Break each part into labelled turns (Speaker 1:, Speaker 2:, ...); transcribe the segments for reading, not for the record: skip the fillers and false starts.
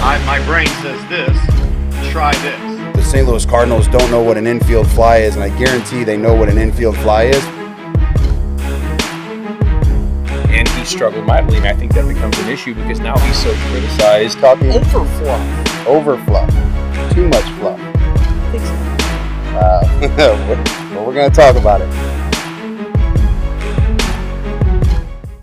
Speaker 1: My brain says this, try this.
Speaker 2: The St. Louis Cardinals don't know what an infield fly is, and I guarantee they know what an infield fly is.
Speaker 3: And he struggled mightily, and I think that becomes an issue because now he's so criticized.
Speaker 2: Talking
Speaker 4: Overfluff.
Speaker 2: over fluff. Too much fluff.
Speaker 4: I think so.
Speaker 2: Well, we're going to talk about it.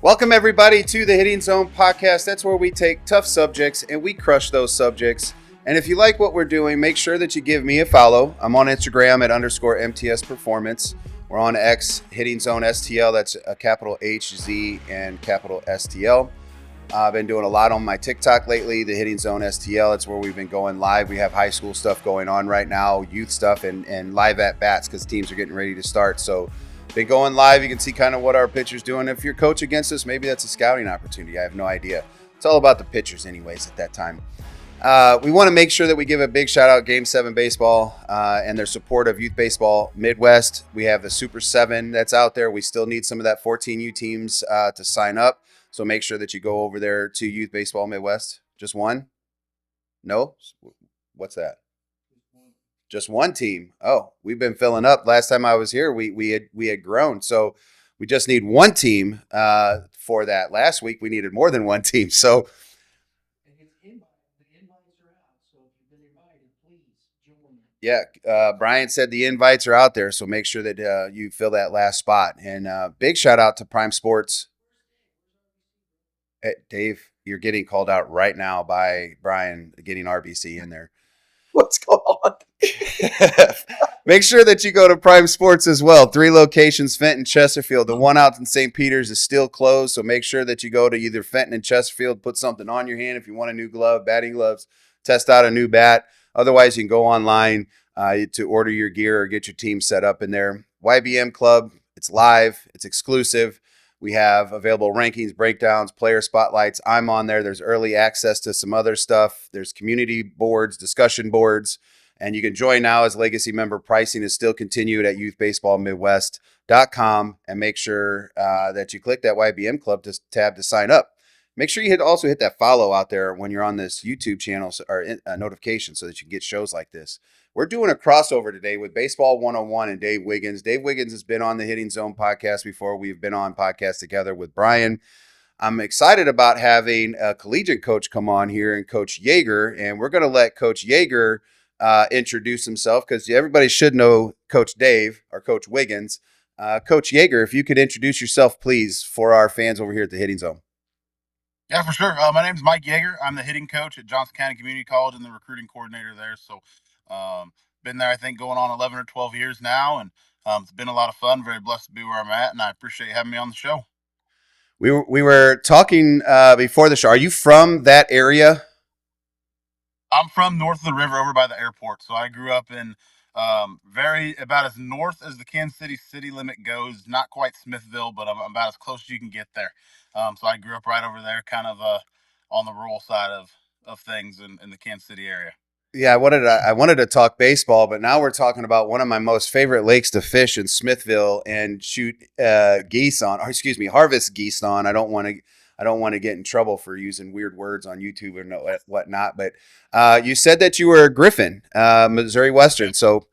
Speaker 2: Welcome, everybody, to the Hitting Zone podcast. That's where we take tough subjects and we crush those subjects. And if you like what we're doing, make sure that you give me a follow. I'm on Instagram at _MTS Performance. We're on X, Hitting Zone STL. That's a capital HZ and capital STL. I've been doing a lot on my TikTok lately, the Hitting Zone STL. It's where we've been going live. We have high school stuff going on right now, youth stuff, and live at bats because teams are getting ready to start. So been going live. You can see kind of what our pitchers doing. If you're coach against us, maybe that's a scouting opportunity. I have no idea. It's all about the pitchers anyways at that time. We want to make sure that we give a big shout out Game 7 Baseball and their support of Youth Baseball Midwest. We have the Super 7 that's out there. We still need some of that 14U teams to sign up. So make sure that you go over there to Youth Baseball Midwest. Just one? No? What's that? Just one team. Oh, we've been filling up. Last time I was here, we had grown. So we just need one team for that. Last week, we needed more than one team. So yeah, Brian said the invites are out there, so make sure that you fill that last spot. And big shout out to Prime Sports. Hey, Dave, you're getting called out right now by Brian getting RBC in there.
Speaker 4: What's going on?
Speaker 2: Make sure that you go to Prime Sports as well. 3 locations, Fenton, Chesterfield. The one out in St. Peter's is still closed, so make sure that you go to either Fenton and Chesterfield, put something on your hand if you want a new glove, batting gloves, test out a new bat. Otherwise, you can go online to order your gear or get your team set up in there. YBM Club, it's live, it's exclusive. We have available rankings, breakdowns, player spotlights. I'm on there. There's early access to some other stuff. There's community boards, discussion boards, and you can join now as legacy member. Pricing is still continued at youthbaseballmidwest.com, and make sure that you click that YBM Club tab to sign up. Make sure you also hit that follow out there when you're on this YouTube channel or notification so that you can get shows like this. We're doing a crossover today with Baseball 101 and Dave Wiggins. Dave Wiggins has been on the Hitting Zone podcast before. We've been on podcasts together with Brian. I'm excited about having a collegiate coach come on here and Coach Yeager, and we're going to let Coach Yeager introduce himself because everybody should know Coach Dave or Coach Wiggins. Coach Yeager, if you could introduce yourself, please, for our fans over here at the Hitting Zone.
Speaker 5: Yeah, for sure. My name is Mike Yeager. I'm the hitting coach at Johnson County Community College and the recruiting coordinator there. So been there, I think, going on 11 or 12 years now. And it's been a lot of fun. Very blessed to be where I'm at. And I appreciate you having me on the show.
Speaker 2: We were talking before the show. Are you from that area?
Speaker 5: I'm from north of the river over by the airport. So I grew up in about as north as the Kansas City limit goes. Not quite Smithville, but I'm about as close as you can get there. So I grew up right over there, kind of on the rural side of things in the Kansas City area. Yeah,
Speaker 2: I wanted to talk baseball, but now we're talking about one of my most favorite lakes to fish in Smithville and shoot harvest geese on. I don't want to get in trouble for using weird words on YouTube or whatnot. But you said that you were a Griffin, Missouri Western. So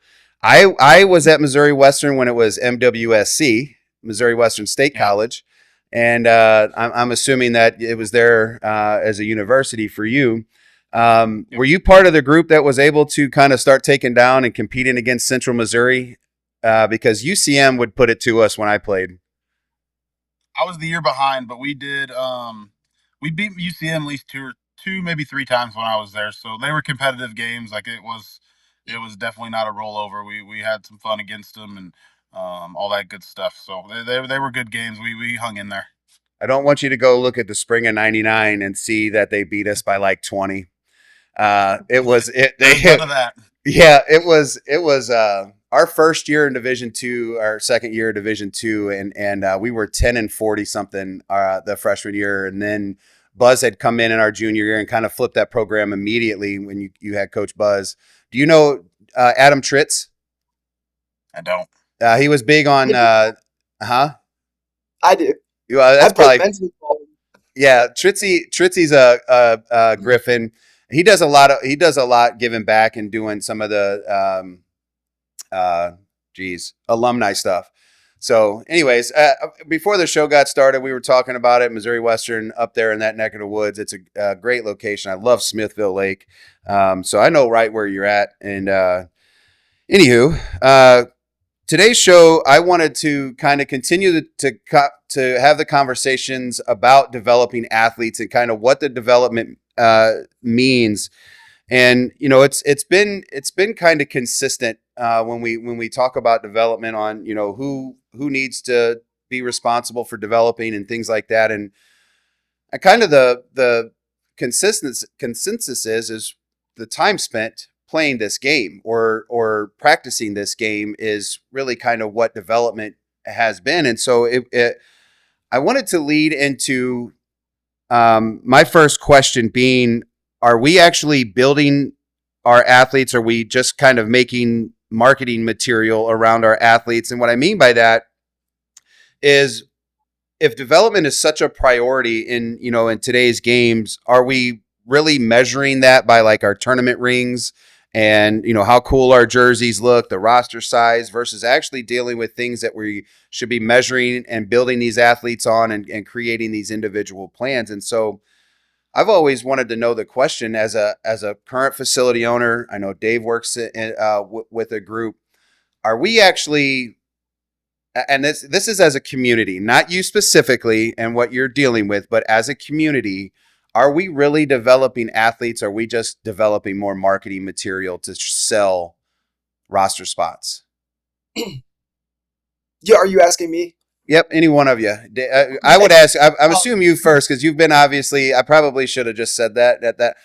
Speaker 2: I was at Missouri Western when it was MWSC, Missouri Western State College. And I'm assuming that it was there as a university for you. Were you part of the group that was able to kind of start taking down and competing against Central Missouri? Because UCM would put it to us when I played.
Speaker 5: I was the year behind, but we did. We beat UCM at least two, maybe 3 times when I was there. So they were competitive games. Like it was definitely not a rollover. We had some fun against them and all that good stuff. So they were good games. We hung in there.
Speaker 2: I don't want you to go look at the spring of '99 and see that they beat us by like 20. It was our first year in Division II, our second year in Division II, and we were 10-40 something the freshman year, and then Buzz had come in our junior year and kind of flipped that program immediately when you had Coach Buzz. Do you know Adam Tritz?
Speaker 5: I don't.
Speaker 2: He was big on
Speaker 4: I do.
Speaker 2: That's probably. Yeah, Tritzy's a Griffin. He does a lot giving back and doing some of the alumni stuff. So anyways, before the show got started, we were talking about it. Missouri Western up there in that neck of the woods. It's a great location. I love Smithville Lake. So I know right where you're at. And anywho, today's show, I wanted to kind of continue to have the conversations about developing athletes and kind of what the development means. And it's been kind of consistent when we talk about development on who needs to be responsible for developing and things like that. And I kind of the consensus is the time spent playing this game or practicing this game is really kind of what development has been. And so I wanted to lead into my first question being, are we actually building our athletes? Are we just kind of making marketing material around our athletes? And what I mean by that is, if development is such a priority in today's games, are we really measuring that by like our tournament rings and how cool our jerseys look, the roster size, versus actually dealing with things that we should be measuring and building these athletes on and creating these individual plans? And so I've always wanted to know the question as a current facility owner. I know Dave works with a group. Are we actually, and this is as a community, not you specifically and what you're dealing with, but as a community, are we really developing athletes? Are we just developing more marketing material to sell roster spots?
Speaker 4: Yeah, are you asking me?
Speaker 2: Yep, any one of you. I would ask. I'm assuming you first because you've been obviously. I probably should have just said that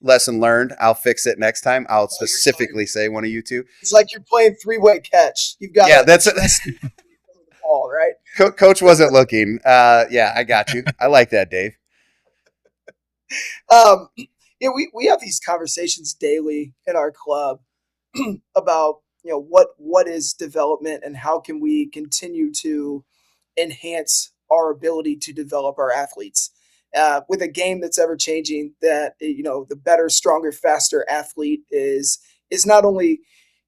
Speaker 2: lesson learned. I'll fix it next time. I'll specifically say one of you two.
Speaker 4: It's like you're playing three-way catch. You've got
Speaker 2: that's
Speaker 4: the ball, right?
Speaker 2: Coach wasn't looking. Yeah, I got you. I like that, Dave.
Speaker 4: We have these conversations daily in our club about what is development and how can we continue to enhance our ability to develop our athletes with a game that's ever changing. That the better, stronger, faster athlete is not only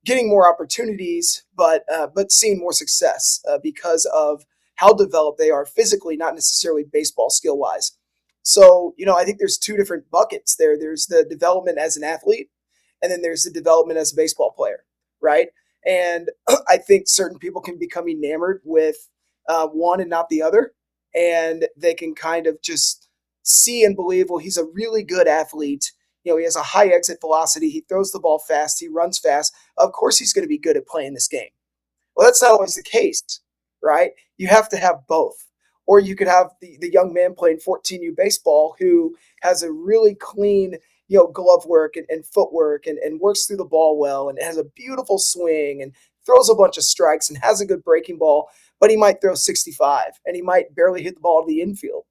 Speaker 4: getting more opportunities, but seeing more success because of how developed they are physically, not necessarily baseball skill wise. So I think there's two different buckets there. There's the development as an athlete, and then there's the development as a baseball player, right? And I think certain people can become enamored with one and not the other. And they can kind of just see and believe, well, he's a really good athlete. He has a high exit velocity. He throws the ball fast. He runs fast. Of course, he's going to be good at playing this game. Well, that's not always the case, right? You have to have both. Or you could have the young man playing 14U baseball who has a really clean, glove work and footwork and works through the ball well and has a beautiful swing and throws a bunch of strikes and has a good breaking ball, but he might throw 65 and he might barely hit the ball to the infield.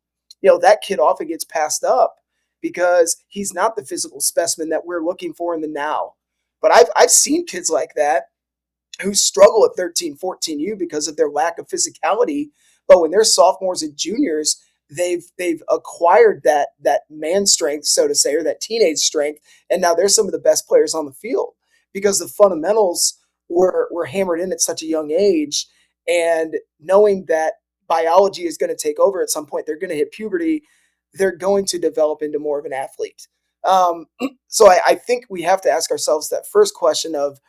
Speaker 4: That kid often gets passed up because he's not the physical specimen that we're looking for in the now. But I've seen kids like that who struggle at 13, 14U because of their lack of physicality. But when they're sophomores and juniors, they've acquired that man strength, so to say, or that teenage strength, and now they're some of the best players on the field because the fundamentals were hammered in at such a young age. And knowing that biology is going to take over at some point, they're going to hit puberty, they're going to develop into more of an athlete. So I think we have to ask ourselves that first question of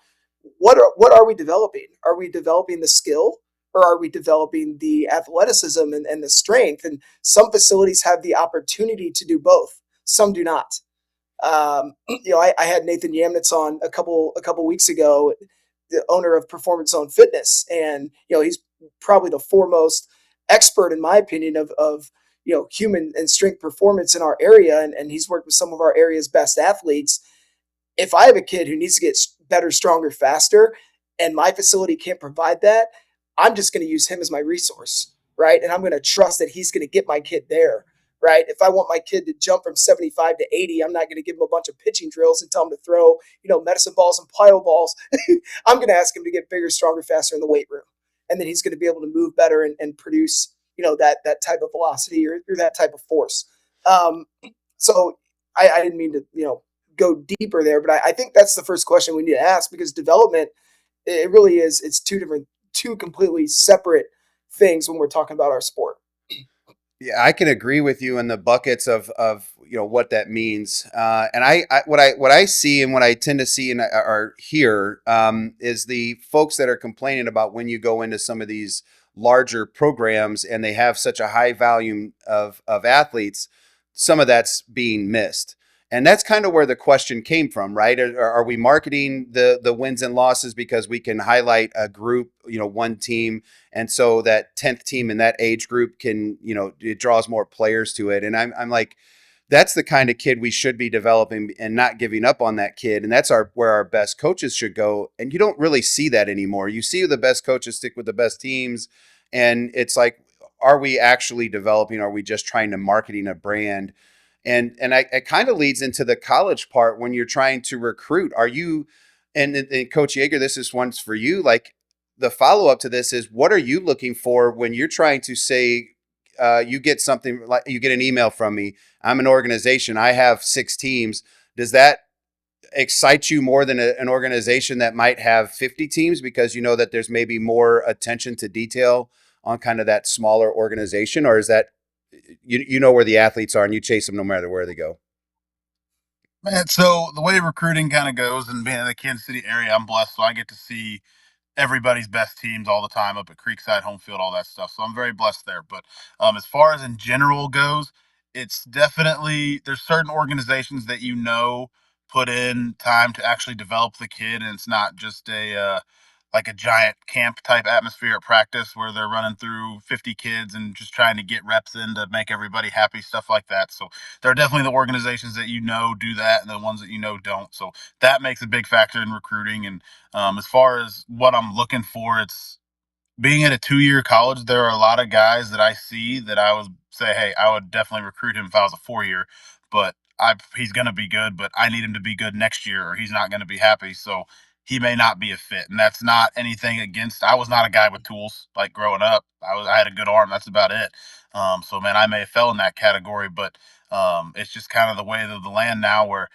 Speaker 4: what are we developing? Are we developing the skill? Or are we developing the athleticism and the strength? And some facilities have the opportunity to do both. Some do not. I had Nathan Yamnitz on a couple weeks ago, the owner of Performance Zone Fitness, and he's probably the foremost expert, in my opinion, of human and strength performance in our area, and he's worked with some of our area's best athletes. If I have a kid who needs to get better, stronger, faster, and my facility can't provide that, I'm just going to use him as my resource, right? And I'm going to trust that he's going to get my kid there, right? If I want my kid to jump from 75 to 80, I'm not going to give him a bunch of pitching drills and tell him to throw, medicine balls and plyo balls. I'm going to ask him to get bigger, stronger, faster in the weight room. And then he's going to be able to move better and produce, that type of velocity or that type of force. So I didn't mean to, go deeper there. But I think that's the first question we need to ask, because development, it really is. It's two completely separate things when we're talking about our sport.
Speaker 2: Yeah, I can agree with you in the buckets of what that means. And what I see and what I tend to see and are here is the folks that are complaining about when you go into some of these larger programs and they have such a high volume of athletes, some of that's being missed. And that's kind of where the question came from, right? Are we marketing the wins and losses because we can highlight a group, one team, and so that 10th team in that age group can, it draws more players to it. And I'm like, that's the kind of kid we should be developing and not giving up on that kid. And that's where our best coaches should go. And you don't really see that anymore. You see the best coaches stick with the best teams. And it's like, are we actually developing? Are we just trying to marketing a brand? And it kind of leads into the college part when you're trying to recruit. Are you, and Coach Yeager, this is once for you, like the follow up to this is, what are you looking for when you're trying to say, you get something like you get an email from me, I'm an organization, I have 6 teams. Does that excite you more than an organization that might have 50 teams because you know that there's maybe more attention to detail on kind of that smaller organization? Or is that, you know where the athletes are and you chase them no matter where they go?
Speaker 5: Man, so the way recruiting kind of goes, and being in the Kansas City area, I'm blessed, so I get to see everybody's best teams all the time up at Creekside home field, all that stuff. So I'm very blessed there. But as far as in general goes, it's definitely, there's certain organizations that put in time to actually develop the kid, and it's not just a like a giant camp type atmosphere at practice where they're running through 50 kids and just trying to get reps in to make everybody happy, stuff like that. So there are definitely the organizations that do that, and the ones that don't. So that makes a big factor in recruiting. And as far as what I'm looking for, it's being at a 2-year college. There are a lot of guys that I see that I would say, hey, I would definitely recruit him if I was a 4-year, but he's going to be good, but I need him to be good next year or he's not going to be happy. So he may not be a fit. And that's not anything against, I was not a guy with tools like growing up. I had a good arm. That's about it. So man, I may have fell in that category, but it's just kind of the way of the land now where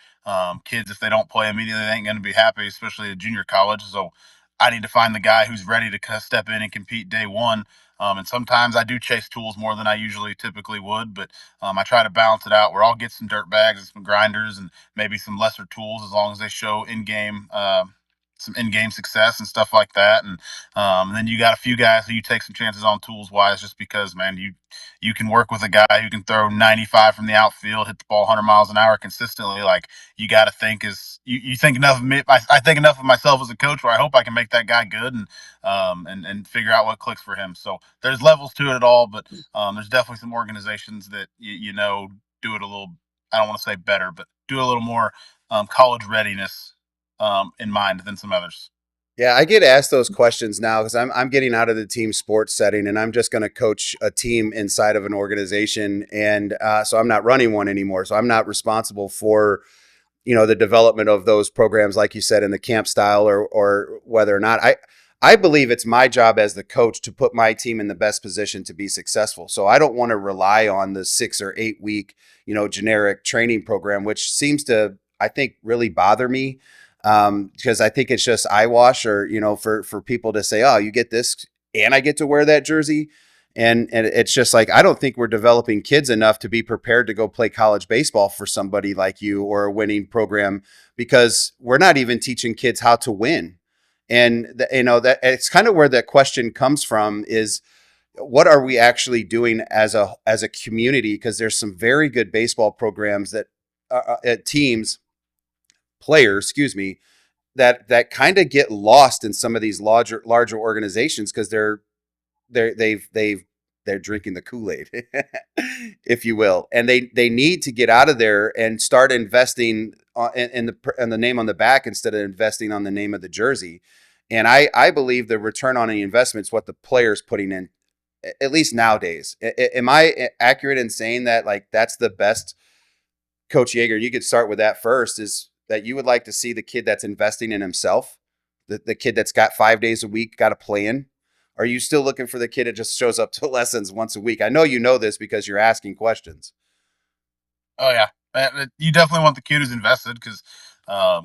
Speaker 5: kids, if they don't play immediately, they ain't going to be happy, especially at junior college. So I need to find the guy who's ready to step in and compete day one. And sometimes I do chase tools more than I usually typically would, but I try to balance it out where I'll get some dirt bags and some grinders and maybe some lesser tools as long as they show some in-game success and stuff like that. And then you got a few guys who you take some chances on tools wise, just because, man, you can work with a guy who can throw 95 from the outfield, hit the ball 100 miles an hour consistently. Like, you got to think you think enough of me. I think enough of myself as a coach where I hope I can make that guy good and figure out what clicks for him. So there's levels to it all, but there's definitely some organizations that do it a little. I don't want to say better, but do a little more college readiness in mind than some others.
Speaker 2: Yeah, I get asked those questions now because I'm getting out of the team sports setting and I'm just going to coach a team inside of an organization, and so I'm not running one anymore. So I'm not responsible for the development of those programs, like you said, in the camp style or whether or not I believe it's my job as the coach to put my team in the best position to be successful. So I don't want to rely on the 6 or 8 week generic training program, which seems to, I think, really bother me. Because I think it's just eyewash, or for people to say, oh, you get this and I get to wear that jersey, and it's just like, I don't think we're developing kids enough to be prepared to go play college baseball for somebody like you or a winning program, because we're not even teaching kids how to win. And that it's kind of where that question comes from, is what are we actually doing as a community? Because there's some very good baseball programs that players, excuse me, that kind of get lost in some of these larger organizations because they're drinking the Kool-Aid, if you will, and they need to get out of there and start investing in the name on the back instead of investing on the name of the jersey. And I believe the return on the investment is what the player's putting in, at least nowadays. Am I accurate in saying that, like, that's the best? Coach Yeager, you could start with that first, is that you would like to see the kid that's investing in himself, the kid that's got 5 days a week, got a plan? Are you still looking for the kid that just shows up to lessons once a week? I know you know this because you're asking questions.
Speaker 5: Oh yeah, You definitely want the kid who's invested because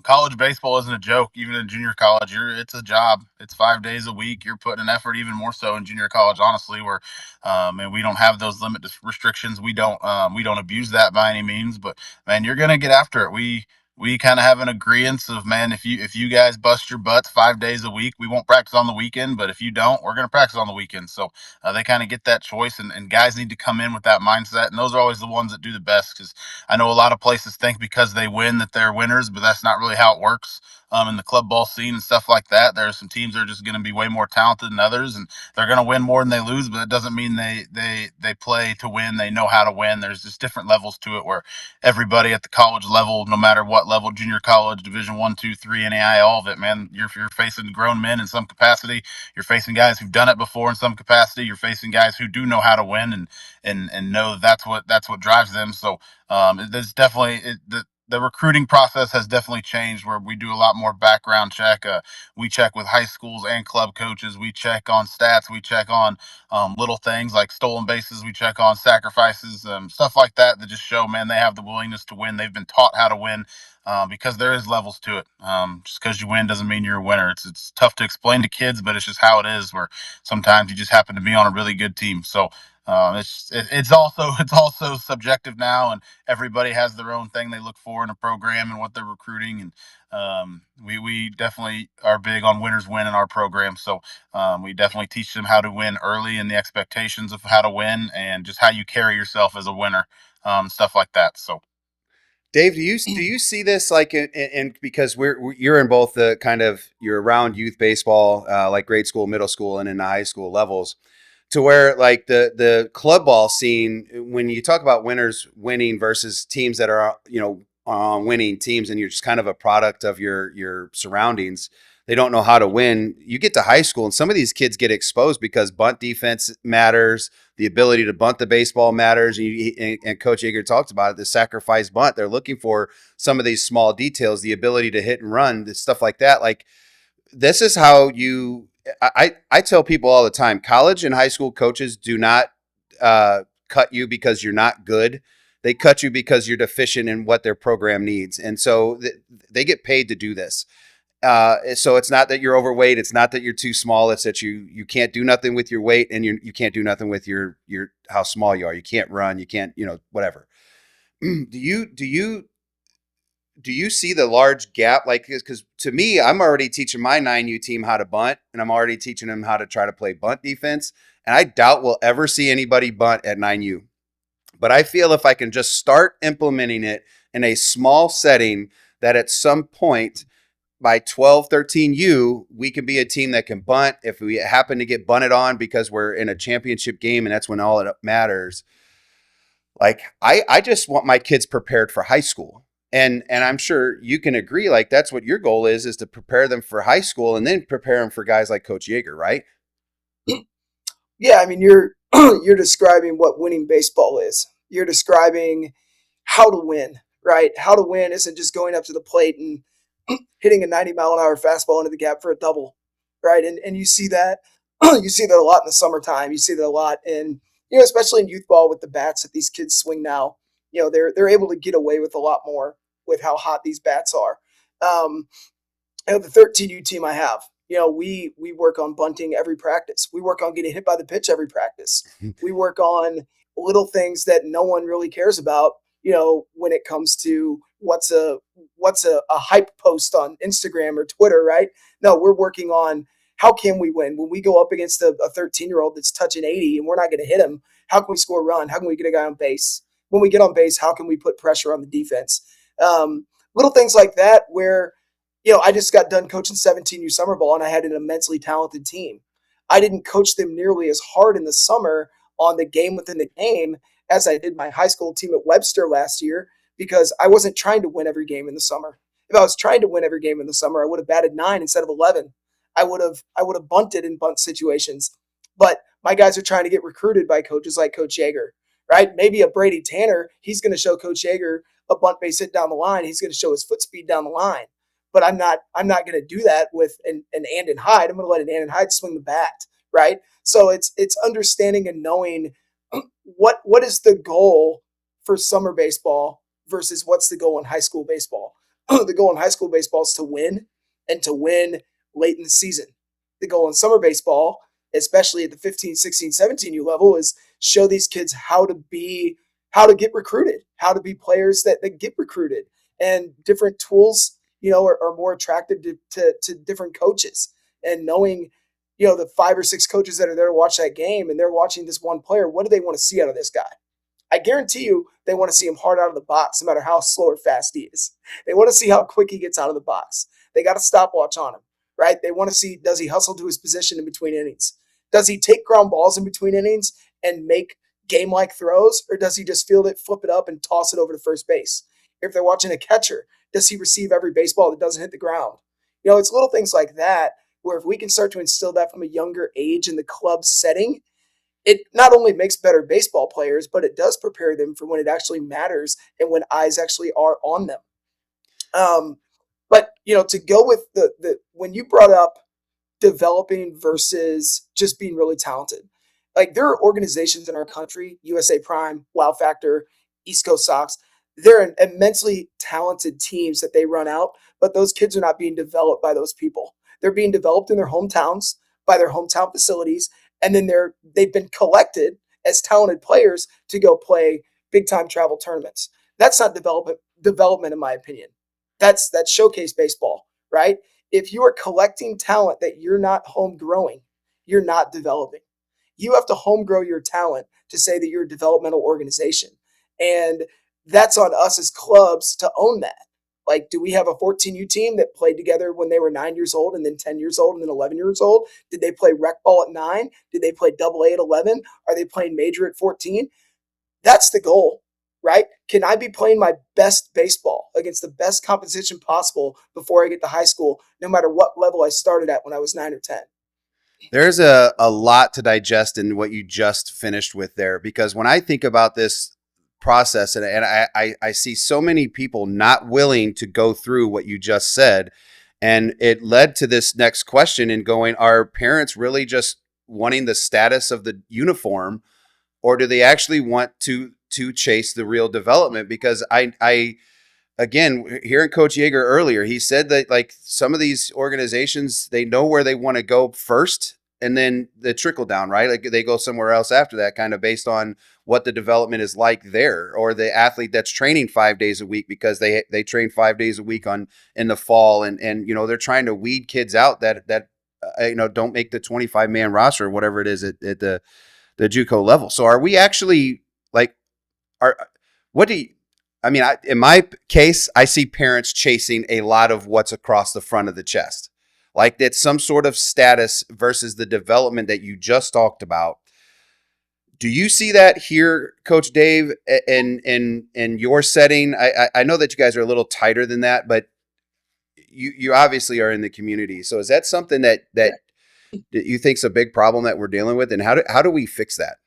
Speaker 5: college baseball isn't a joke. Even in junior college, it's a job. It's 5 days a week. You're putting an effort, even more so in junior college, honestly, where and we don't have those limit restrictions. We don't abuse that by any means, but man, you're gonna get after it. We kind of have an agreement of, man, if you guys bust your butts 5 days a week, we won't practice on the weekend. But if you don't, we're gonna practice on the weekend. So they kind of get that choice, and guys need to come in with that mindset. And those are always the ones that do the best because I know a lot of places think because they win that they're winners, but that's not really how it works. In the club ball scene and stuff like that, there are some teams that are just going to be way more talented than others, and they're going to win more than they lose. But it doesn't mean they play to win. They know how to win. There's just different levels to it where everybody at the college level, no matter what level, junior college, Division 1, 2, 3, NAI, all of it, man, you're facing grown men in some capacity. You're facing guys who've done it before in some capacity. You're facing guys who do know how to win and know that's what drives them. So there's definitely the recruiting process has definitely changed where we do a lot more background check. We check with high schools and club coaches. We check on stats. We check on little things like stolen bases. We check on sacrifices, stuff like that just show, man, they have the willingness to win. They've been taught how to win. Because there is levels to it. Just because you win doesn't mean you're a winner. It's tough to explain to kids, but it's just how it is. Where sometimes you just happen to be on a really good team. So it's also subjective now, and everybody has their own thing they look for in a program and what they're recruiting. And we definitely are big on winners win in our program. So we definitely teach them how to win early and the expectations of how to win and just how you carry yourself as a winner, stuff like that. So.
Speaker 2: Dave, do you see this like in because you're in both the kind of you're around youth baseball, like grade school, middle school, and in the high school levels, to where like the club ball scene, when you talk about winners winning versus teams that are winning teams, and you're just kind of a product of your surroundings. They don't know how to win. You get to high school, and some of these kids get exposed because bunt defense matters. The ability to bunt the baseball matters. And Coach Yeager talked about it, the sacrifice bunt. They're looking for some of these small details, the ability to hit and run, the stuff like that. Like this is how I tell people all the time, college and high school coaches do not cut you because you're not good. They cut you because you're deficient in what their program needs. And so they get paid to do this. So it's not that you're overweight. It's not that you're too small. It's that you can't do nothing with your weight, and you can't do nothing with your how small you are. You can't run. You can't, whatever. Do you see the large gap? Like, because to me, I'm already teaching my 9U team how to bunt, and I'm already teaching them how to try to play bunt defense. And I doubt we'll ever see anybody bunt at 9U. But I feel if I can just start implementing it in a small setting, that at some point by 12, 13U, we can be a team that can bunt. If we happen to get bunted on because we're in a championship game and that's when all it matters. Like, I just want my kids prepared for high school. And I'm sure you can agree, like that's what your goal is to prepare them for high school and then prepare them for guys like Coach Yeager, right?
Speaker 4: Yeah, I mean, you're you're describing what winning baseball is. You're describing how to win, right? How to win isn't just going up to the plate and hitting a 90-mile-an-hour fastball into the gap for a double, right? And you see that you see that a lot in the summertime. You see that a lot in especially in youth ball with the bats that these kids swing now. They're able to get away with a lot more with how hot these bats are. The 13U team I have, we work on bunting every practice. We work on getting hit by the pitch every practice. We work on little things that no one really cares about, when it comes to what's a hype post on Instagram or Twitter, right? No, we're working on how can we win when we go up against a 13-year-old that's touching 80 and we're not going to hit him. How can we score a run? How can we get a guy on base? When we get on base, how can we put pressure on the defense? Little things like that where, I just got done coaching 17U summer ball and I had an immensely talented team. I didn't coach them nearly as hard in the summer on the game within the game as I did my high school team at Webster last year because I wasn't trying to win every game in the summer. If I was trying to win every game in the summer, I would have batted 9 instead of 11. I would have bunted in bunt situations. But my guys are trying to get recruited by coaches like Coach Yeager, right? Maybe a Brady Tanner, he's going to show Coach Yeager a bunt base hit down the line. He's going to show his foot speed down the line. But I'm not going to do that with an Andon Hyde. I'm going to let an Andon Hyde swing the bat, right? So it's understanding and knowing what is the goal for summer baseball versus what's the goal in high school baseball. The goal in high school baseball is to win, and to win late in the season. The goal in summer baseball, especially at the 15, 16, 17U level, is show these kids how to get recruited, how to be players that get recruited. And different tools, are more attractive to different coaches. And knowing, the 5 or 6 coaches that are there to watch that game, and they're watching this one player, what do they want to see out of this guy? I guarantee you they want to see him hard out of the box, no matter how slow or fast he is. They want to see how quick he gets out of the box. They got a stopwatch on him, right? They want to see, does he hustle to his position in between innings? Does he take ground balls in between innings and make game-like throws, or does he just field it, flip it up, and toss it over to first base? If they're watching a catcher, does he receive every baseball that doesn't hit the ground? It's little things like that where if we can start to instill that from a younger age in the club setting, it not only makes better baseball players, but it does prepare them for when it actually matters and when eyes actually are on them. But to go with the when you brought up developing versus just being really talented, like there are organizations in our country, USA Prime, Wow Factor, East Coast Sox. They're immensely talented teams that they run out, but those kids are not being developed by those people. They're being developed in their hometowns by their hometown facilities. And then they've been collected as talented players to go play big time travel tournaments. That's not development in my opinion. That's showcase baseball, right? If you are collecting talent that you're not home growing, you're not developing. You have to home grow your talent to say that you're a developmental organization. And that's on us as clubs to own that. Like, do we have a 14U team that played together when they were 9 years old and then 10 years old and then 11 years old? Did they play rec ball at 9? Did they play double A at 11? Are they playing major at 14? That's the goal, right? Can I be playing my best baseball against the best competition possible before I get to high school, no matter what level I started at when I was 9 or 10?
Speaker 2: There's a lot to digest in what you just finished with there, because when I think about this process and I see so many people not willing to go through what you just said, and it led to this next question in going, are parents really just wanting the status of the uniform, or do they actually want to chase the real development? Because I again, hearing Coach Yeager earlier, he said that like some of these organizations, they know where they want to go first, and then the trickle down, right? Like they go somewhere else after that, kind of based on what the development is like there, or the athlete that's training 5 days a week because they train 5 days a week in the fall, and they're trying to weed kids out that don't make the 25-man roster or whatever it is at the JUCO level. So are we actually like in my case, I see parents chasing a lot of what's across the front of the chest. Like that's some sort of status versus the development that you just talked about. Do you see that here, Coach Dave, in your setting? I know that you guys are a little tighter than that, but you obviously are in the community. So is that something that you think is a big problem that we're dealing with? And how do we fix that?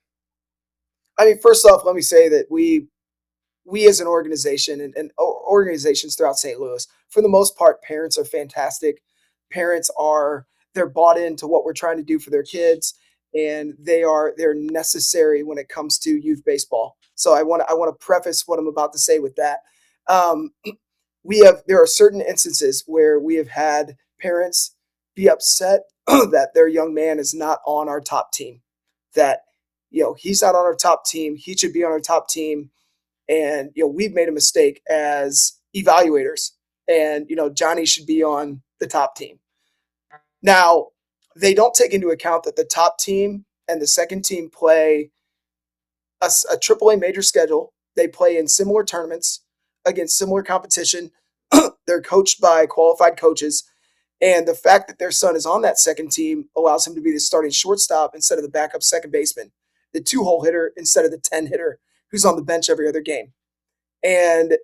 Speaker 4: I mean, first off, let me say that we as an organization and organizations throughout St. Louis, for the most part, parents are fantastic. They're bought into what we're trying to do for their kids, and they're necessary when it comes to youth baseball. So I want to preface what I'm about to say with that. There are certain instances where we have had parents be upset that their young man is not on our top team, that he's not on our top team, he should be on our top team, and we've made a mistake as evaluators, and Johnny should be on the top team. Now, they don't take into account that the top team and the second team play a AAA major schedule. They play in similar tournaments against similar competition. They're coached by qualified coaches. And the fact that their son is on that second team allows him to be the starting shortstop instead of the backup second baseman, the 2-hole hitter instead of the 10 hitter who's on the bench every other game. And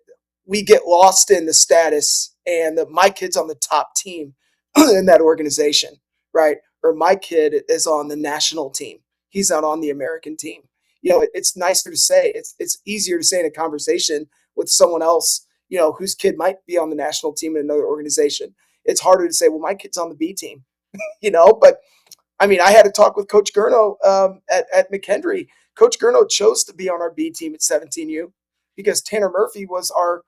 Speaker 4: we get lost in the status and my kid's on the top team in that organization, right? Or my kid is on the national team. He's not on the American team. It's nicer to say, it's easier to say in a conversation with someone else, whose kid might be on the national team in another organization. It's harder to say, well, my kid's on the B team, but I mean, I had a talk with Coach Gurno at McHenry. Coach Gurno chose to be on our B team at 17U. because Tanner Murphy was our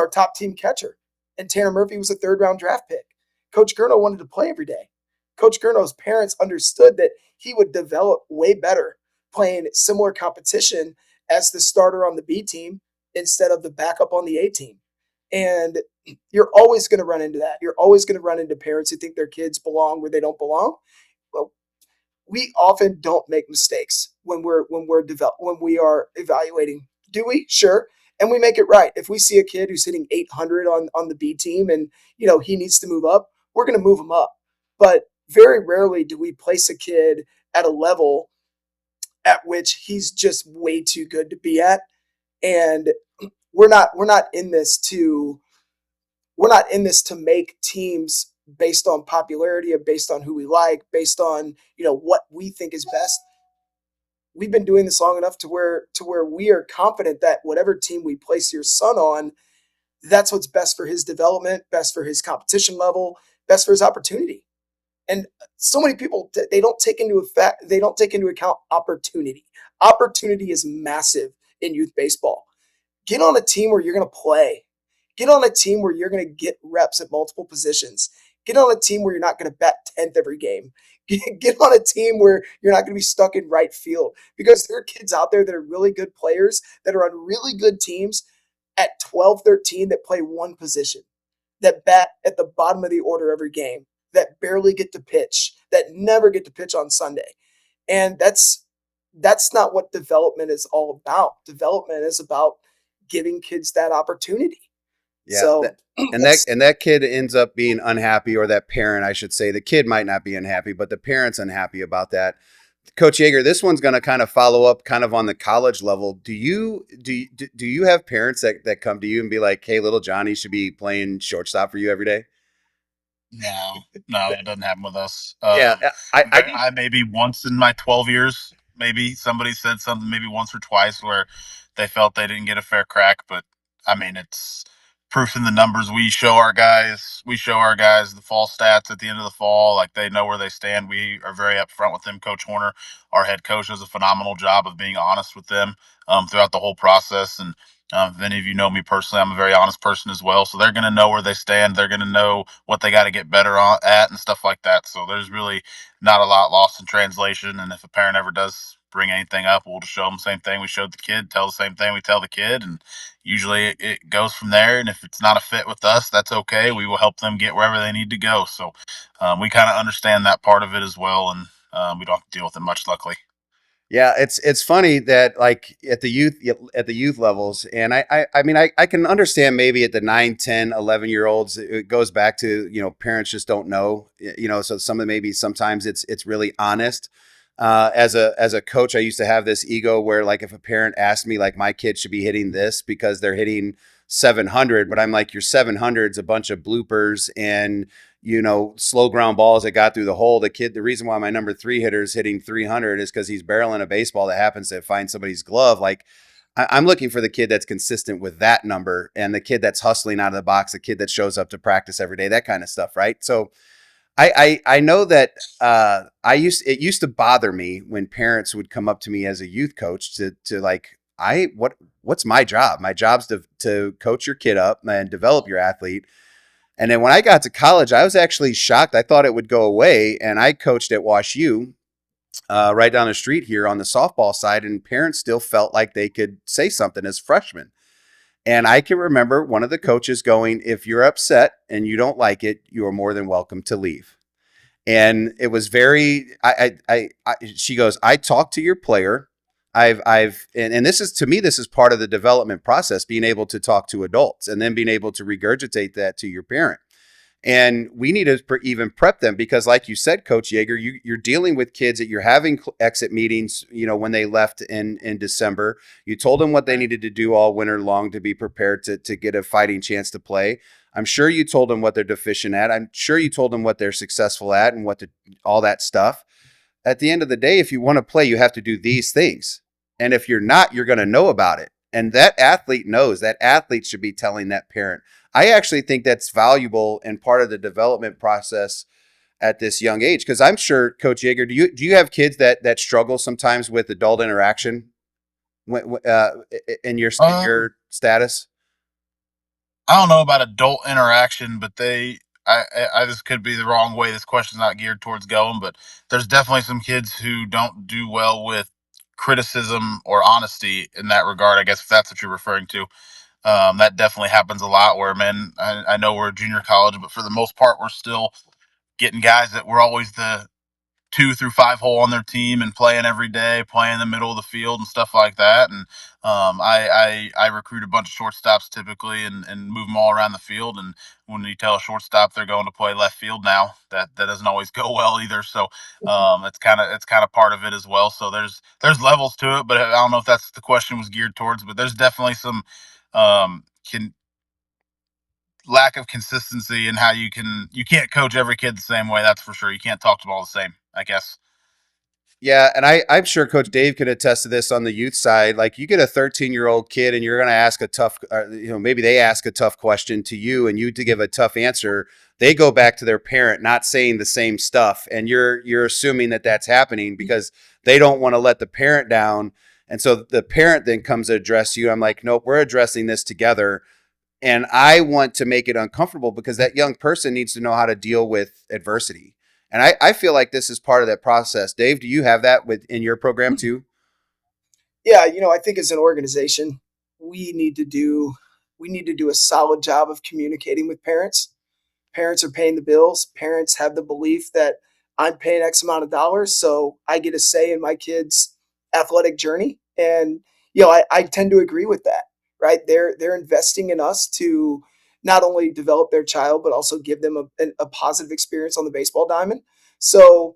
Speaker 4: top team catcher, and Tanner Murphy was a 3rd-round draft pick. Coach Gurno wanted to play every day. Coach Gurno's parents understood that he would develop way better playing similar competition as the starter on the B team instead of the backup on the A team. And you're always going to run into that. You're always going to run into parents who think their kids belong where they don't belong. Well, we often don't make mistakes when we are evaluating. Do we? Sure. And we make it right. If we see a kid who's hitting 800 on the B team and he needs to move up, we're going to move him up. But very rarely do we place a kid at a level at which he's just way too good to be at. And we're not in this to make teams based on popularity or based on who we like, based on what we think is best. We've been doing this long enough to where we are confident that whatever team we place your son on, that's what's best for his development, best for his competition level, best for his opportunity. And so many people, they don't take into account opportunity. Opportunity is massive in youth baseball. Get on a team where you're going to play. Get on a team where you're going to get reps at multiple positions. Get on a team where you're not going to bat 10th every game. Get on a team where you're not going to be stuck in right field, because there are kids out there that are really good players that are on really good teams at 12, 13 that play one position, that bat at the bottom of the order every game, that barely get to pitch, that never get to pitch on Sunday. And that's not what development is all about. Development is about giving kids that opportunity.
Speaker 2: Yeah.
Speaker 4: So,
Speaker 2: that kid ends up being unhappy, or that parent, I should say. The kid might not be unhappy, but the parent's unhappy about that. Coach Yeager, this one's going to kind of follow up kind of on the college level. Do you have parents that come to you and be like, hey, little Johnny should be playing shortstop for you every day?
Speaker 5: No, it doesn't happen with us.
Speaker 2: Yeah.
Speaker 5: I maybe once in my 12 years, maybe somebody said something, maybe once or twice, where they felt they didn't get a fair crack. But I mean, it's proof in the numbers. We show our guys the fall stats at the end of the fall. Like, they know where they stand. We are very upfront with them. Coach Horner, our head coach, does a phenomenal job of being honest with them throughout the whole process. And if any of you know me personally, I'm a very honest person as well. So they're going to know where they stand. They're going to know what they got to get better at and stuff like that. So there's really not a lot lost in translation. And if a parent ever does bring anything up, we'll just show them the same thing we showed the kid, tell the same thing we tell the kid. And usually it goes from there. And if it's not a fit with us, that's okay. We will help them get wherever they need to go. So we kind of understand that part of it as well. And we don't have to deal with it much, luckily.
Speaker 2: Yeah, it's funny that, like, at the youth levels, and I mean, I can understand maybe at the 9, 10, 11-year-olds, it goes back to, parents just don't know, so sometimes it's really honest. As a coach, I used to have this ego where, like, if a parent asked me, like, my kid should be hitting this because they're hitting 700, but I'm like, your 700's a bunch of bloopers and slow ground balls that got through the hole. The reason why my number 3 hitter is hitting 300 is because he's barreling a baseball that happens to find somebody's glove. Like, I'm looking for the kid that's consistent with that number, and the kid that's hustling out of the box, the kid that shows up to practice every day, that kind of stuff, right? So I know that it used to bother me when parents would come up to me as a youth coach to like, what's my job? My job's to coach your kid up and develop your athlete. And then when I got to college, I was actually shocked. I thought it would go away. And I coached at Wash U, right down the street here on the softball side, and parents still felt like they could say something as freshmen. And I can remember one of the coaches going, if you're upset and you don't like it, you are more than welcome to leave. And it was very, she goes, I talked to your player. And this is, to me, this is part of the development process, being able to talk to adults and then being able to regurgitate that to your parent. And we need to even prep them, because, like you said, Coach Yeager, you're dealing with kids that you're having exit meetings, when they left in December. You told them what they needed to do all winter long to be prepared to get a fighting chance to play. I'm sure you told them what they're deficient at. I'm sure you told them what they're successful at and all that stuff. At the end of the day, if you want to play, you have to do these things. And if you're not, you're going to know about it. And that athlete knows. That athlete should be telling that parent. I actually think that's valuable and part of the development process at this young age. Because I'm sure, Coach Yeager, do you have kids that struggle sometimes with adult interaction? in your
Speaker 5: Um,
Speaker 2: status?
Speaker 5: I don't know about adult interaction, but this could be the wrong way. This question's not geared towards going, but there's definitely some kids who don't do well with criticism or honesty in that regard. I guess if that's what you're referring to, that definitely happens a lot. Where men, I know we're a junior college, but for the most part, we're still getting guys that were always the 2 through 5 hole on their team and playing every day, playing in the middle of the field and stuff like that. And I recruit a bunch of shortstops typically and move them all around the field. And when you tell a shortstop they're going to play left field now, that doesn't always go well either. So it's kind of part of it as well. So there's levels to it, but I don't know if that's the question was geared towards. But there's definitely some can lack of consistency in how you can't coach every kid the same way. That's for sure. You can't talk to them all the same, I guess.
Speaker 2: Yeah, and I'm sure Coach Dave could attest to this on the youth side. Like, you get a 13-year-old kid, and you're going to ask a tough, maybe they ask a tough question to you, and you to give a tough answer. They go back to their parent, not saying the same stuff, and you're assuming that that's happening because they don't want to let the parent down, and so the parent then comes to address you. I'm like, nope, we're addressing this together, and I want to make it uncomfortable because that young person needs to know how to deal with adversity. And I feel like this is part of that process. Dave, do you have that in your program too?
Speaker 4: Yeah, I think as an organization, we need to do a solid job of communicating with parents. Parents are paying the bills. Parents have the belief that I'm paying X amount of dollars, so I get a say in my kid's athletic journey. And I tend to agree with that. Right? They're investing in us to not only develop their child, but also give them a positive experience on the baseball diamond. So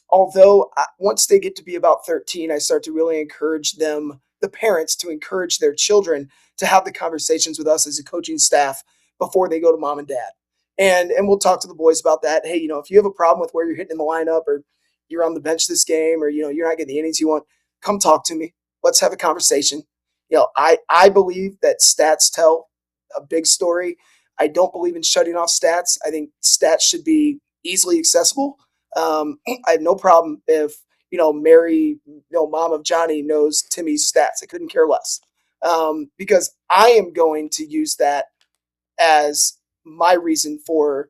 Speaker 4: although once they get to be about 13, I start to really encourage them, the parents, to encourage their children to have the conversations with us as a coaching staff before they go to mom and dad. And we'll talk to the boys about that. Hey, if you have a problem with where you're hitting in the lineup, or you're on the bench this game, or you're not getting the innings you want, come talk to me. Let's have a conversation. I believe that stats tell a big story. I don't believe in shutting off stats. I think stats should be easily accessible. I have no problem if Mary, mom of Johnny, knows Timmy's stats. I couldn't care less, because I am going to use that as my reason for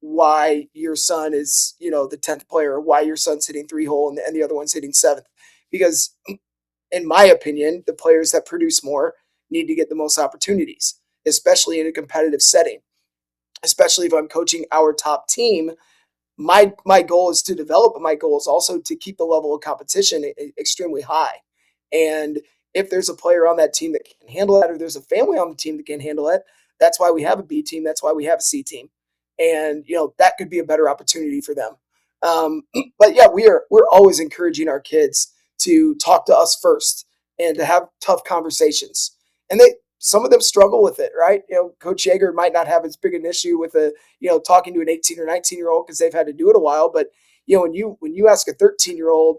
Speaker 4: why your son is the 10th player, or why your son's hitting 3 hole and the other one's hitting 7th. Because in my opinion, the players that produce more need to get the most opportunities, especially in a competitive setting. Especially if I'm coaching our top team, my goal is to develop, but my goal is also to keep the level of competition extremely high. And if there's a player on that team that can handle that, or there's a family on the team that can handle it, that's why we have a B team. That's why we have a C team. And that could be a better opportunity for them. But yeah, we're always encouraging our kids to talk to us first and to have tough conversations. And some of them struggle with it, right? Coach Yeager might not have as big an issue with talking to an 18 or 19-year-old because they've had to do it a while. But when you ask a 13-year-old,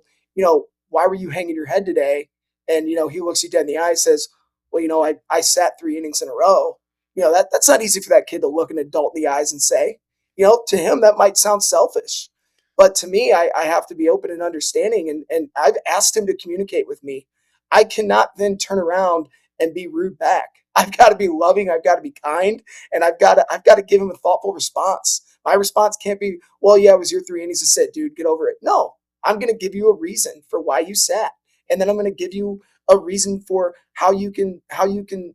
Speaker 4: why were you hanging your head today? And he looks you dead in the eye and says, well, I sat 3 innings in a row. That's not easy for that kid to look an adult in the eyes and say. To him that might sound selfish, but to me, I have to be open and understanding. And I've asked him to communicate with me. I cannot then turn around and be rude back. I've got to be loving. I've got to be kind, and I've got to give him a thoughtful response. My response can't be, well, yeah, it was your 3 innings to sit, dude. Get over it. No, I'm going to give you a reason for why you sat, and then I'm going to give you a reason for how you can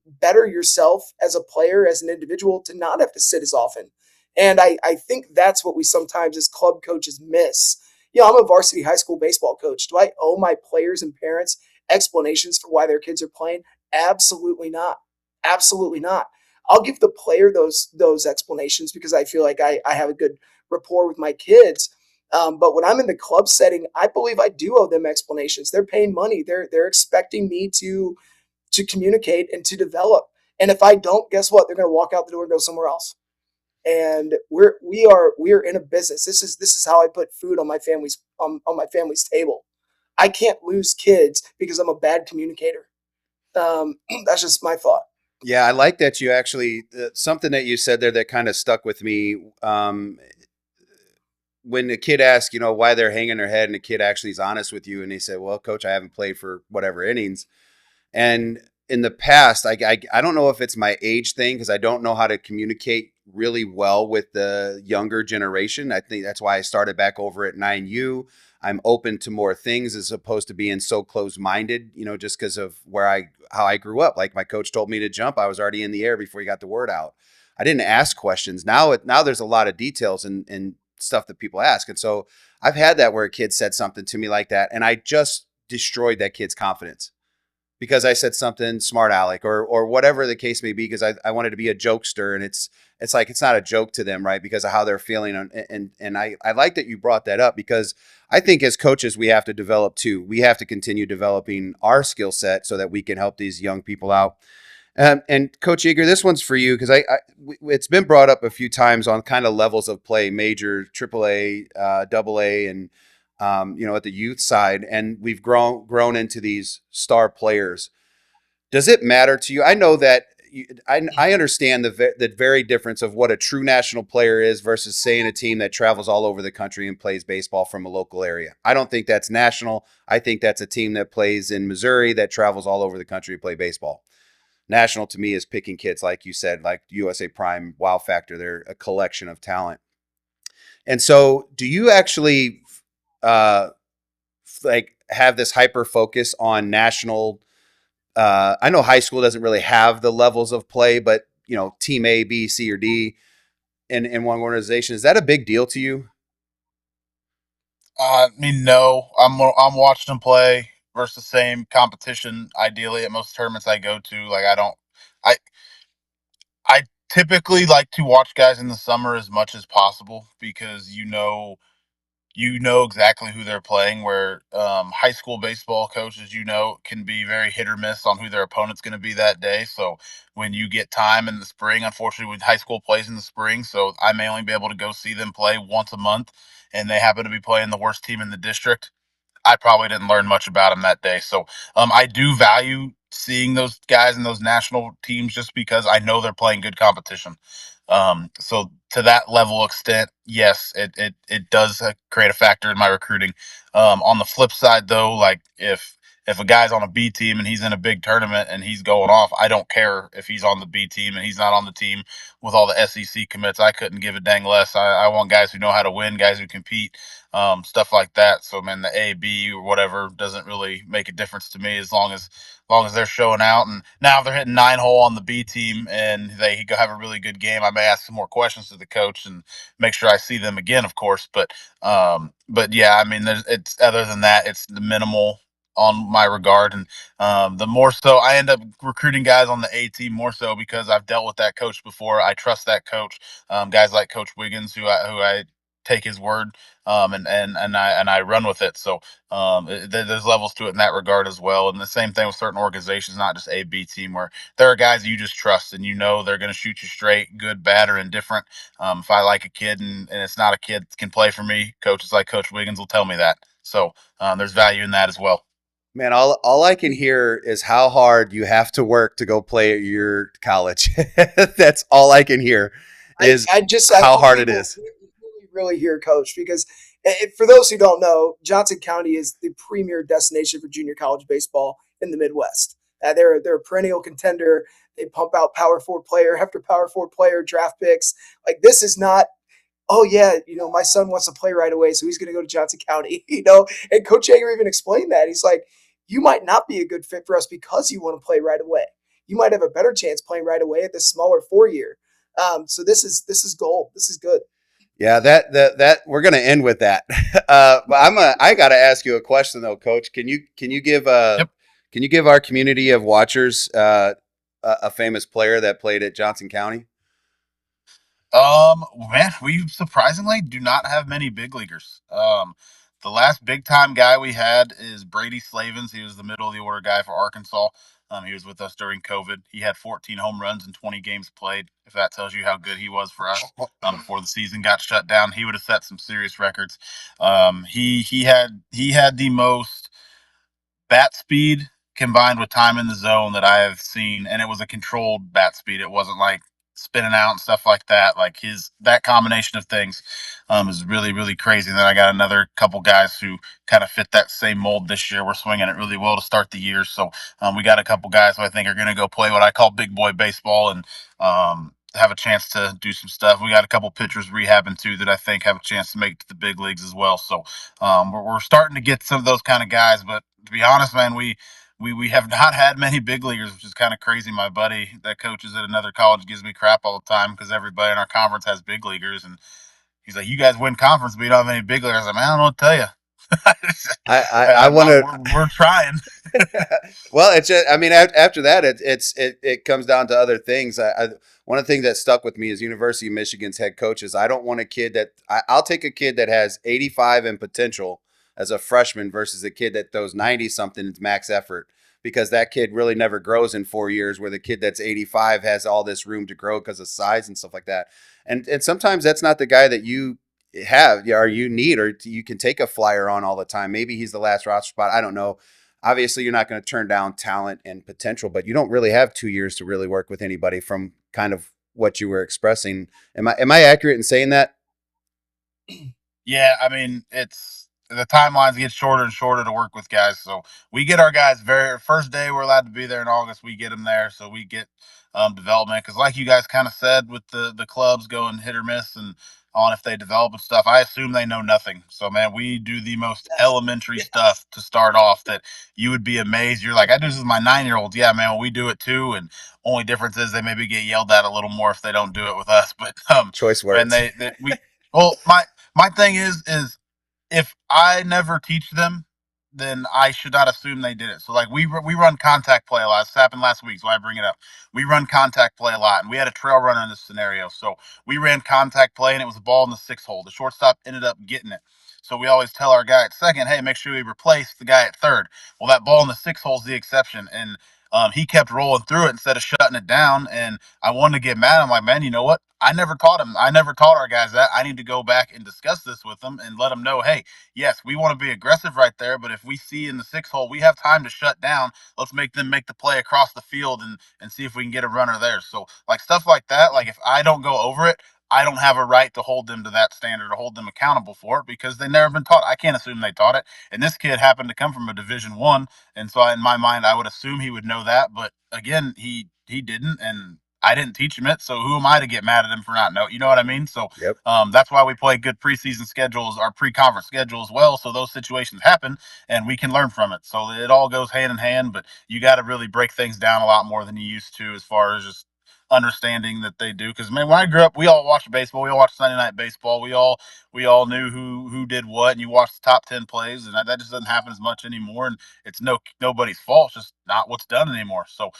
Speaker 4: better yourself as a player, as an individual, to not have to sit as often. And I think that's what we sometimes as club coaches miss. I'm a varsity high school baseball coach. Do I owe my players and parents explanations for why their kids are playing? Absolutely not. Absolutely not. I'll give the player those explanations because I feel like I have a good rapport with my kids. But when I'm in the club setting, I believe I do owe them explanations. They're paying money. They're expecting me to communicate and to develop. And if I don't, guess what? They're going to walk out the door and go somewhere else. And we are in a business. This is how I put food on my family's on my family's table. I can't lose kids because I'm a bad communicator. That's just my thought.
Speaker 2: Yeah, I like that you actually something that you said there that kind of stuck with me. When the kid asks, why they're hanging their head, and the kid actually is honest with you, and they say, "Well, coach, I haven't played for whatever innings," And in the past, I don't know if it's my age thing because I don't know how to communicate really well with the younger generation. I think that's why I started back over at 9U. I'm open to more things as opposed to being so close-minded, just because of how I grew up. Like my coach told me to jump, I was already in the air before he got the word out. I didn't ask questions. Now there's a lot of details and stuff that people ask. And so I've had that where a kid said something to me like that, and I just destroyed that kid's confidence because I said something smart aleck or whatever the case may be, because I wanted to be a jokester, and it's like it's not a joke to them, right? Because of how they're feeling. And I like that you brought that up, because I think as coaches we have to develop too. We have to continue developing our skill set so that we can help these young people out. And Coach Yeager, this one's for you, because it's been brought up a few times on kind of levels of play, major, AAA, AA, and at the youth side, and we've grown into these star players. Does it matter to you? I know that I understand the very difference of what a true national player is versus, say, in a team that travels all over the country and plays baseball from a local area. I don't think that's national. I think that's a team that plays in Missouri that travels all over the country to play baseball. National to me is picking kids, like you said, like USA Prime, Wow Factor. They're a collection of talent. And so do you actually like have this hyper focus on national? I know high school doesn't really have the levels of play, but team A, B, C, or D in one organization. Is that a big deal to you?
Speaker 5: I mean, no. I'm watching them play versus the same competition. Ideally, at most tournaments I go to, like I I typically like to watch guys in the summer as much as possible because you know exactly who they're playing. Where high school baseball coaches, can be very hit or miss on who their opponent's going to be that day. So when you get time in the spring, unfortunately, with high school plays in the spring, so I may only be able to go see them play once a month, and they happen to be playing the worst team in the district. I probably didn't learn much about him that day. So I do value seeing those guys in those national teams just because I know they're playing good competition. So to that level extent, yes, it does create a factor in my recruiting. On the flip side, though, like if a guy's on a B team and he's in a big tournament and he's going off, I don't care if he's on the B team and he's not on the team with all the SEC commits. I couldn't give a dang less. I want guys who know how to win, guys who compete, stuff like that. So, man, the A, B, or whatever doesn't really make a difference to me as long as they're showing out. And now if they're hitting 9-hole on the B team and they have a really good game, I may ask some more questions to the coach and make sure I see them again, of course. But yeah, I mean, it's other than that, it's the minimal on my regard. And the more so I end up recruiting guys on the A team more so because I've dealt with that coach before. I trust that coach. Guys like Coach Wiggins, who I take his word, and I run with it. So there's levels to it in that regard as well. And the same thing with certain organizations, not just A, B team, where there are guys you just trust and they're going to shoot you straight, good, bad, or indifferent. If I like a kid and it's not a kid that can play for me, coaches like Coach Wiggins will tell me that. So there's value in that as well.
Speaker 2: Man, all I can hear is how hard you have to work to go play at your college. That's all I can hear is how hard it is.
Speaker 4: Really hear Coach, because for those who don't know, Johnson County is the premier destination for junior college baseball in the Midwest. They're a perennial contender. They pump out power forward player after power forward player, draft picks. Like, this is not, oh yeah, my son wants to play right away, so he's going to go to Johnson County. And Coach Yeager even explained that. He's like, you might not be a good fit for us because you want to play right away. You might have a better chance playing right away at this smaller 4-year. So this is gold. This is good.
Speaker 2: Yeah, that we're gonna end with that. But I gotta ask you a question though, Coach. Can you give
Speaker 5: Yep.
Speaker 2: can you give our community of watchers a famous player that played at Johnson County?
Speaker 5: Man, we surprisingly do not have many big leaguers. The last big time guy we had is Brady Slavens. He was the middle of the order guy for Arkansas. He was with us during COVID. He had 14 home runs in 20 games played. If that tells you how good he was for us, before the season got shut down, he would have set some serious records. He had the most bat speed combined with time in the zone that I have seen, and it was a controlled bat speed. It wasn't like spinning out and stuff like that. Like that combination of things is really, really crazy. And then I got another couple guys who kind of fit that same mold this year. We're swinging it really well to start the year. So we got a couple guys who I think are going to go play what I call big boy baseball and have a chance to do some stuff. We got a couple pitchers rehabbing too that I think have a chance to make it to the big leagues as well. So we're starting to get some of those kind of guys. But to be honest, man, we have not had many big leaguers, which is kind of crazy. My buddy that coaches at another college gives me crap all the time because everybody in our conference has big leaguers, and he's like, "You guys win conference, but you don't have any big leaguers." I'm like, "Man, I don't know what to tell you."
Speaker 2: I want to.
Speaker 5: We're trying.
Speaker 2: Well, it's just, I mean, after that, it comes down to other things. One of the things that stuck with me is University of Michigan's head coaches. I don't want a kid I'll take a kid that has 85 in potential as a freshman versus a kid that throws 90 something is max effort, because that kid really never grows in 4 years, where the kid that's 85 has all this room to grow because of size and stuff like that. And sometimes that's not the guy that you have or you need, or you can take a flyer on all the time. Maybe he's the last roster spot. I don't know. Obviously, you're not going to turn down talent and potential, but you don't really have 2 years to really work with anybody from kind of what you were expressing. Am I accurate in saying that?
Speaker 5: Yeah, I mean, it's the timelines get shorter and shorter to work with guys. So we get our guys very first day we're allowed to be there in August. We get them there, so we get development because, like you guys kind of said, with the clubs going hit or miss and on if they develop and stuff, I assume they know nothing. So man, we do the most elementary stuff to start off that you would be amazed. You're like, I do this with my 9-year-old. Yeah, man, well, we do it too, and only difference is they maybe get yelled at a little more if they don't do it with us. But
Speaker 2: Choice words.
Speaker 5: and we well my thing is if I never teach them, then I should not assume they did it. So like we run contact play a lot. This happened last week, so I bring it up. We run contact play a lot, and we had a trail runner in this scenario. So we ran contact play, and it was a ball in the 6 hole. The shortstop ended up getting it. So we always tell our guy at second, hey, make sure we replace the guy at third. Well, that ball in the 6 hole is the exception, and he kept rolling through it instead of shutting it down. And I wanted to get mad. I'm like, man, you know what? I never taught him. I never taught our guys that. I need to go back and discuss this with them and let them know, hey, yes, we want to be aggressive right there, but if we see in the 6 hole we have time to shut down, let's make them make the play across the field and see if we can get a runner there. So like stuff like that, like if I don't go over it, I don't have a right to hold them to that standard or hold them accountable for it because they've never been taught. I can't assume they taught it. And this kid happened to come from a Division 1, and so in my mind I would assume he would know that. But again, he didn't, and I didn't teach him it. So who am I to get mad at him for not knowing? You know what I mean? So
Speaker 2: Yep.
Speaker 5: that's why we play good preseason schedules, our pre-conference schedule as well. So those situations happen and we can learn from it. So it all goes hand in hand, but you got to really break things down a lot more than you used to as far as just understanding that they do. Because man, when I grew up, we all watched baseball. We all watched Sunday Night Baseball. We all knew who did what, and you watched the top 10 plays, and that just doesn't happen as much anymore. And it's nobody's fault. It's just not what's done anymore. So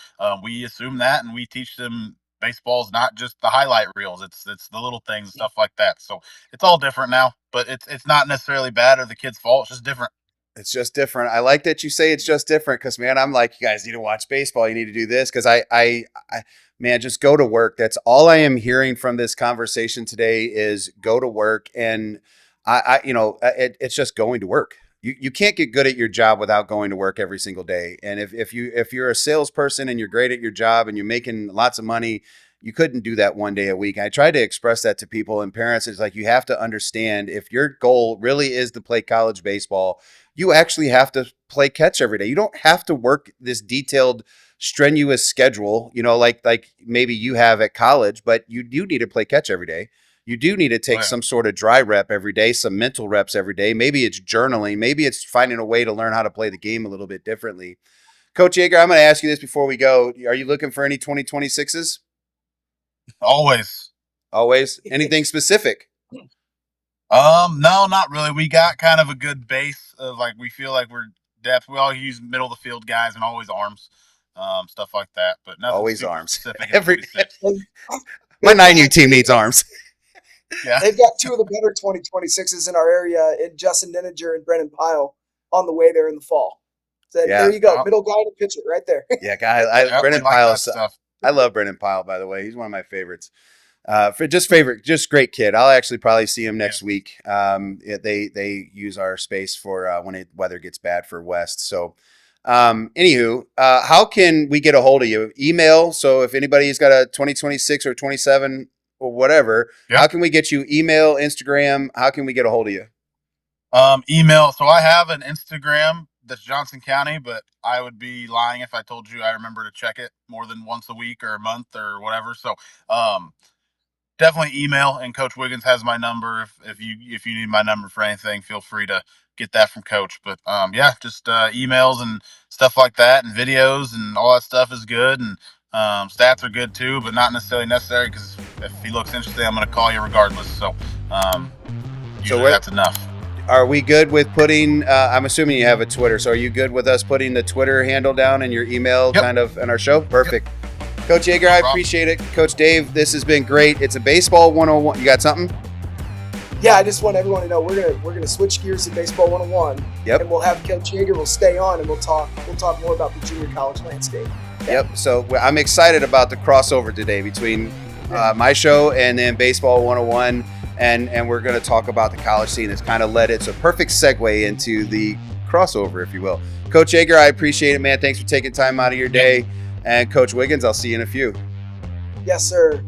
Speaker 5: we assume that, and we teach them baseball's not just the highlight reels. It's the little things and stuff like that. So it's all different now, but it's not necessarily bad or the kid's fault. It's just different.
Speaker 2: It's just different. I like that you say it's just different because, man, I'm like, you guys need to watch baseball. You need to do this because man, just go to work. That's all I am hearing from this conversation today is go to work. And it's just going to work. You can't get good at your job without going to work every single day. And if you're a salesperson and you're great at your job and you're making lots of money, you couldn't do that one day a week. I try to express that to people and parents. It's like, you have to understand if your goal really is to play college baseball, you actually have to play catch every day. You don't have to work this detailed, strenuous schedule, like maybe you have at college, but you do need to play catch every day. You do need to take some sort of dry rep every day, some mental reps every day. Maybe it's journaling. Maybe it's finding a way to learn how to play the game a little bit differently. Coach Yeager, I'm going to ask you this before we go. Are you looking for any 2026s?
Speaker 5: Always.
Speaker 2: Anything specific?
Speaker 5: No, not really. We got kind of a good base of like, we feel like we're depth. We all use middle of the field guys and always arms, stuff like that, but nothing
Speaker 2: always
Speaker 5: super
Speaker 2: arms.
Speaker 5: specific.
Speaker 2: My 9U team needs arms.
Speaker 5: Yeah.
Speaker 4: They've got two of the better 2026s in our area in Justin Denninger and Brennan Pyle on the way there in the fall. So there you go. Middle guy to pitch it right there.
Speaker 2: Yeah, guy. Brennan Pyle. I love Brennan Pyle, by the way. He's one of my favorites. Just great kid. I'll actually probably see him next week. They use our space for when weather gets bad for West. So Anywho, how can we get a hold of you? Email. So if anybody's got a 2026 or 27 or whatever, how can we get you? Email, Instagram. How can we get a hold of you?
Speaker 5: Email. So I have an Instagram that's Johnson County, but I would be lying if I told you I remember to check it more than once a week or a month or whatever. So, definitely email, and Coach Wiggins has my number. If you need my number for anything, feel free to get that from Coach. But just emails and stuff like that, and videos and all that stuff is good, and stats are good too, but not necessarily necessary, because if he looks interesting, I'm going to call you regardless. So usually that's enough.
Speaker 2: Are we good with putting, I'm assuming you have a Twitter, so are you good with us putting the Twitter handle down and your email kind of in our show? Perfect. Yep. Coach Yeager, I appreciate it. Coach Dave, this has been great. It's a baseball 101. You got something?
Speaker 4: Yeah, I just want everyone to know we're gonna switch gears to baseball 101.
Speaker 2: Yep.
Speaker 4: And we'll have Coach Yeager. We'll stay on and we'll talk more about the junior college landscape.
Speaker 2: Yep. So I'm excited about the crossover today between my show and then baseball 101. And we're going to talk about the college scene. It's kind of it's a perfect segue into the crossover, if you will. Coach Yeager, I appreciate it, man. Thanks for taking time out of your day. And Coach Wiggins, I'll see you in a few.
Speaker 4: Yes, sir.